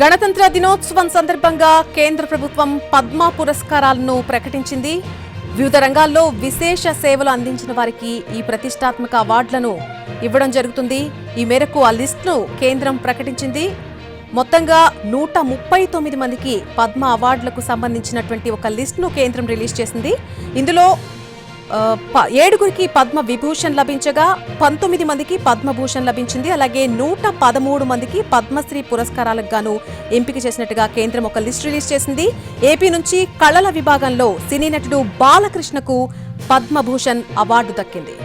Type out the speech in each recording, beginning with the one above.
గణతంత్ర దినోత్సవం సందర్భంగా కేంద్ర ప్రభుత్వం పద్మ పురస్కారాలను ప్రకటించింది. వివిధ రంగాల్లో విశేష సేవలు అందించిన వారికి ఈ ప్రతిష్టాత్మక అవార్డులను ఇవ్వడం జరుగుతుంది. ఈ మేరకు ఆ లిస్టును కేంద్రం ప్రకటించింది. మొత్తంగా 139 మందికి పద్మ అవార్డులకు సంబంధించినటువంటి ఒక లిస్టును కేంద్రం రిలీజ్ చేసింది. ఇందులో 7గురికి పద్మ విభూషణ్ లభించగా 19 మందికి పద్మభూషణ్ లభించింది. అలాగే 113 మందికి పద్మశ్రీ పురస్కారాలకు గాను ఎంపిక చేసినట్టుగా కేంద్రం ఒక లిస్ట్ రిలీజ్ చేసింది. ఏపీ నుంచి కళల విభాగంలో సినీ నటుడు బాలకృష్ణకు పద్మభూషణ్ అవార్డు దక్కింది.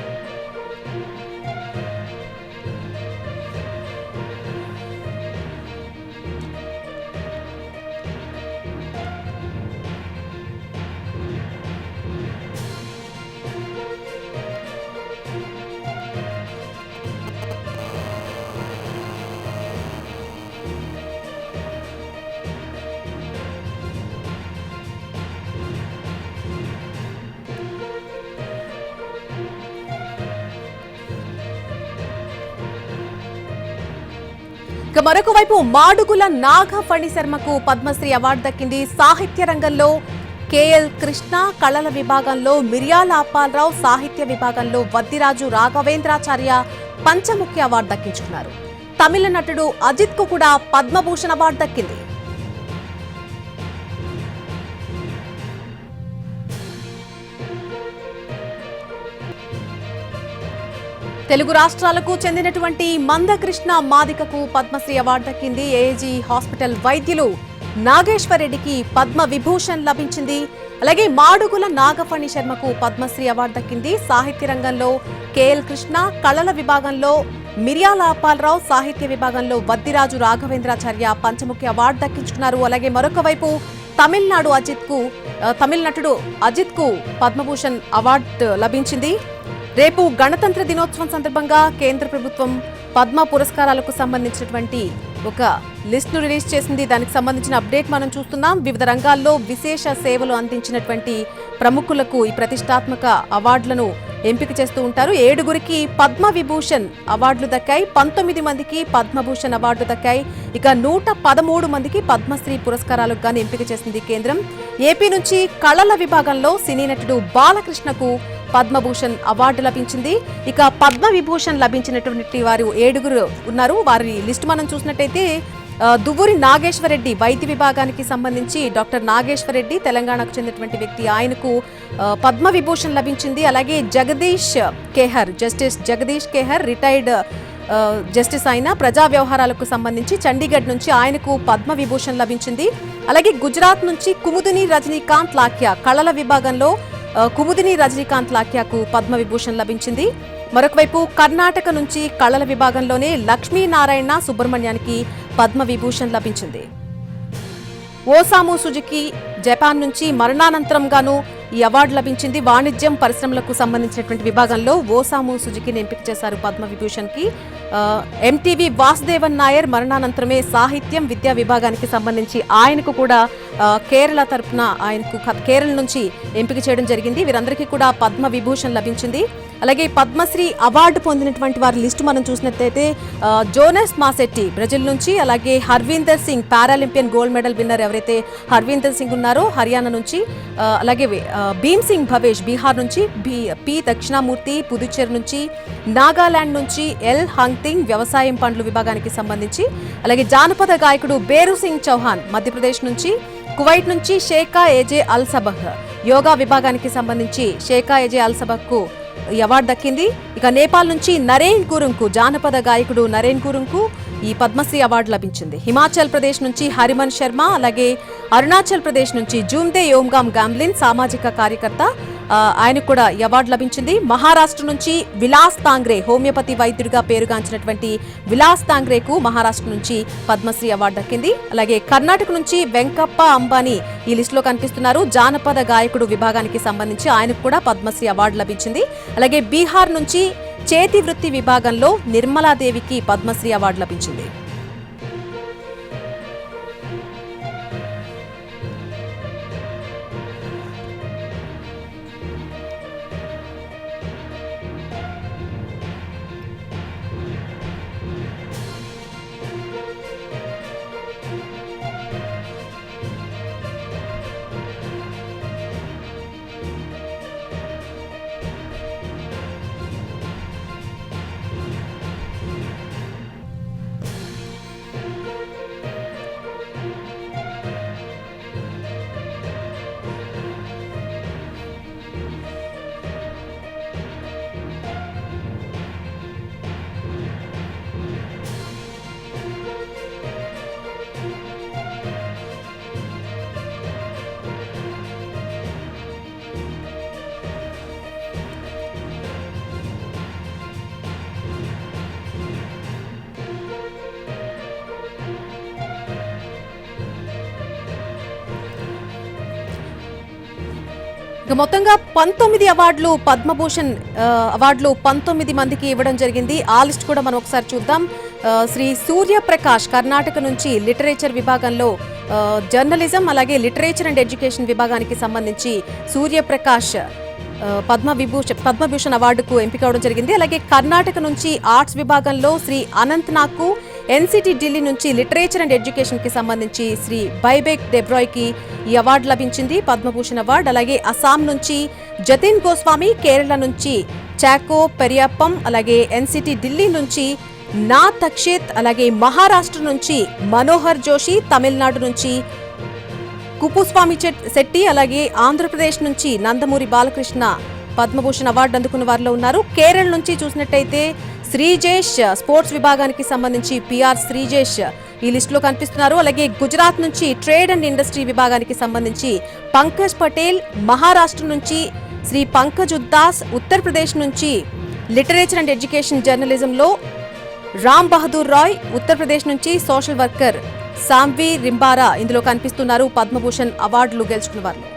ఇక మరొక వైపు మాడుగుల నాగఫణి శర్మకు పద్మశ్రీ అవార్డు దక్కింది. సాహిత్య రంగంలో కేఎల్ కృష్ణ, కళల విభాగంలో మిర్యాల అప్పాలరావు, సాహిత్య విభాగంలో వద్దిరాజు రాఘవేంద్రాచార్య పంచముఖ్య అవార్డు దక్కించుకున్నారు. తమిళ నటుడు అజిత్ కు కూడా పద్మభూషణ్ అవార్డు దక్కింది. తెలుగు రాష్ట్రాలకు చెందినటువంటి మందకృష్ణ మాదికకు పద్మశ్రీ అవార్డు దక్కింది. ఏజీ హాస్పిటల్ వైద్యులు నాగేశ్వరరెడ్డికి పద్మ విభూషణ్ లభించింది. అలాగే మాడుగుల నాగఫణి శర్మకు పద్మశ్రీ అవార్డు దక్కింది. సాహిత్య రంగంలో కేఎల్ కృష్ణ, కళల విభాగంలో మిర్యాల అప్పాలరావు, సాహిత్య విభాగంలో వద్దిరాజు రాఘవేంద్రాచార్య పంచముఖ్య అవార్డు దక్కించుకున్నారు. అలాగే మరొక వైపు తమిళ నటుడు అజిత్ కు పద్మభూషణ్ అవార్డు లభించింది. రేపు గణతంత్ర దినోత్సవం సందర్భంగా కేంద్ర ప్రభుత్వం పద్మ పురస్కారాలకు సంబంధించినటువంటి ఒక లిస్టును రిలీజ్ చేసింది. దానికి సంబంధించిన అప్డేట్ మనం చూస్తున్నాం. వివిధ రంగాల్లో విశేష సేవలు అందించినటువంటి ప్రముఖులకు ఈ ప్రతిష్టాత్మక అవార్డులను ఎంపిక చేస్తూ ఉంటారు. 7గురికి పద్మ విభూషణ్ అవార్డులు దక్కాయి. 19 మందికి పద్మభూషణ్ అవార్డు దక్కాయి. ఇక 113 మందికి పద్మశ్రీ పురస్కారాలకు గాను ఎంపిక చేసింది కేంద్రం. ఏపీ నుంచి కళల విభాగంలో సినీ నటుడు బాలకృష్ణకు పద్మభూషణ్ అవార్డు లభించింది. ఇక పద్మ విభూషణ్ లభించినటువంటి వారు 7గురు ఉన్నారు. వారి లిస్టు మనం చూసినట్టయితే దువ్వూరి నాగేశ్వరరెడ్డి వైద్య విభాగానికి సంబంధించి డాక్టర్ నాగేశ్వరరెడ్డి తెలంగాణకు చెందినటువంటి వ్యక్తి, ఆయనకు పద్మ విభూషణ్ లభించింది. అలాగే justice Jagadish Kehar retired justice అయిన ప్రజా వ్యవహారాలకు సంబంధించి చండీగఢ్ నుంచి ఆయనకు పద్మ విభూషణ్ లభించింది. అలాగే గుజరాత్ నుంచి కుముదిని రజనీకాంత్ లాఖ్యా కళల విభాగంలో కుముదిని రజనీకాంత్ లాఖ్యాకు పద్మ విభూషణ్ లభించింది. మరొక వైపు కర్ణాటక నుంచి కళల విభాగంలోనే లక్ష్మీనారాయణ సుబ్రహ్మణ్యానికి పద్మ విభూషణ్ లభించింది. ఓసాము సుజుకి జపాన్ నుంచి మరణానంతరం గాను ఈ అవార్డు లభించింది. వాణిజ్యం పరిశ్రమలకు సంబంధించినటువంటి విభాగంలో ఓసాము సుజుకిని ఎంపిక చేశారు పద్మ విభూషణ్ కి. ఎంటీవీ వాసుదేవన్ నాయర్ మరణానంతరమే సాహిత్యం విద్యా విభాగానికి సంబంధించి ఆయనకు కూడా కేరళ తరపున కేరళ నుంచి ఎంపిక చేయడం జరిగింది. వీరందరికీ కూడా పద్మ విభూషణ్ లభించింది. అలాగే పద్మశ్రీ అవార్డు పొందినటువంటి వారి లిస్టు మనం చూసినట్లయితే జోనస్ మాసెట్టి బ్రెజిల్ నుంచి, అలాగే Harvinder Singh Paralympian gold medal winner ఎవరైతే హర్వీందర్ సింగ్ ఉన్నారో హర్యానా నుంచి, అలాగే భీమ్ సింగ్ భవేష్ బీహార్ నుంచి, పి దక్షిణామూర్తి పుదుచ్చేరి నుంచి, నాగాలాండ్ నుంచి ఎల్ హంగ్తింగ్ వ్యవసాయం పండ్లు విభాగానికి సంబంధించి, అలాగే జానపద గాయకుడు బేరు సింగ్ చౌహాన్ మధ్యప్రదేశ్ నుంచి, కువైట్ నుంచి షేకా ఏజే అల్ సబహ్ యోగా విభాగానికి సంబంధించి షేకా ఏజే అల్ సబహ్కు ఈ అవార్డు దక్కింది. ఇక నేపాల్ నుంచి నరేన్ గురుంగ్కు జానపద గాయకుడు నరేన్ గురుంగ్కు ఈ పద్మశ్రీ అవార్డు లభించింది. హిమాచల్ ప్రదేశ్ నుంచి హరిమన్ శర్మ, అలాగే అరుణాచల్ ప్రదేశ్ నుంచి జూమ్దే యోమ్గామ్ గామ్లిన్ సామాజిక కార్యకర్త, ఆయనకు కూడా ఈ అవార్డు లభించింది. మహారాష్ట్ర నుంచి విలాస్ తాంగ్రే హోమియోపతి వైద్యుడిగా పేరుగాంచినటువంటి విలాస్ తాంగ్రేకు మహారాష్ట్ర నుంచి పద్మశ్రీ అవార్డు దక్కింది. అలాగే కర్ణాటక నుంచి వెంకప్ప అంబానీ ఈ లిస్టులో కనిపిస్తున్నారు. జానపద గాయకుడు విభాగానికి సంబంధించి ఆయనకు కూడా పద్మశ్రీ అవార్డు లభించింది. అలాగే బీహార్ నుంచి చేతి వృత్తి విభాగంలో నిర్మలాదేవికి పద్మశ్రీ అవార్డు లభించింది. ఇక మొత్తంగా 19 అవార్డులు పద్మభూషణ్ అవార్డులు 19 మందికి ఇవ్వడం జరిగింది. ఆ లిస్ట్ కూడా మనం ఒకసారి చూద్దాం. శ్రీ సూర్యప్రకాష్ కర్ణాటక నుంచి లిటరేచర్ విభాగంలో జర్నలిజం అలాగే లిటరేచర్ అండ్ ఎడ్యుకేషన్ విభాగానికి సంబంధించి సూర్యప్రకాష్ పద్మభూషణ్ అవార్డుకు ఎంపిక అవడం జరిగింది. అలాగే కర్ణాటక నుంచి ఆర్ట్స్ విభాగంలో శ్రీ అనంత్ నాగ్కు, ఎన్సిటి ఢిల్లీ నుంచి లిటరేచర్ అండ్ ఎడ్యుకేషన్ కి సంబంధించి శ్రీ బైబెక్ డెబ్రాయ్ కి ఈ అవార్డు లభించింది, పద్మభూషణ్ అవార్డు. అలాగే అస్సాం నుంచి జతిన్ గోస్వామి, కేరళ నుంచి చాకో పెరియప్పం, అలాగే ఎన్సిటి ఢిల్లీ నుంచి నా తక్షిత్, అలాగే మహారాష్ట్ర నుంచి మనోహర్ జోషి, తమిళనాడు నుంచి కుపుస్వామి శెట్టి, అలాగే ఆంధ్రప్రదేశ్ నుంచి నందమూరి బాలకృష్ణ పద్మభూషణ్ అవార్డు అందుకున్న వారిలో ఉన్నారు. కేరళ నుంచి చూసినట్టయితే శ్రీజేష్ స్పోర్ట్స్ విభాగానికి సంబంధించి పిఆర్ శ్రీజేష్ ఈ లిస్టులో కనిపిస్తున్నారు. అలాగే గుజరాత్ నుంచి ట్రేడ్ అండ్ ఇండస్ట్రీ విభాగానికి సంబంధించి పంకజ్ పటేల్, మహారాష్ట్ర నుంచి శ్రీ పంకజ్ ఉద్దాస్, ఉత్తరప్రదేశ్ నుంచి లిటరేచర్ అండ్ ఎడ్యుకేషన్ జర్నలిజంలో రామ్ బహదూర్ రాయ్, ఉత్తరప్రదేశ్ నుంచి సోషల్ వర్కర్ సాంవి రింబారా ఇందులో కనిపిస్తున్నారు పద్మభూషణ్ అవార్డులు గెలుచుకున్న వారిలో.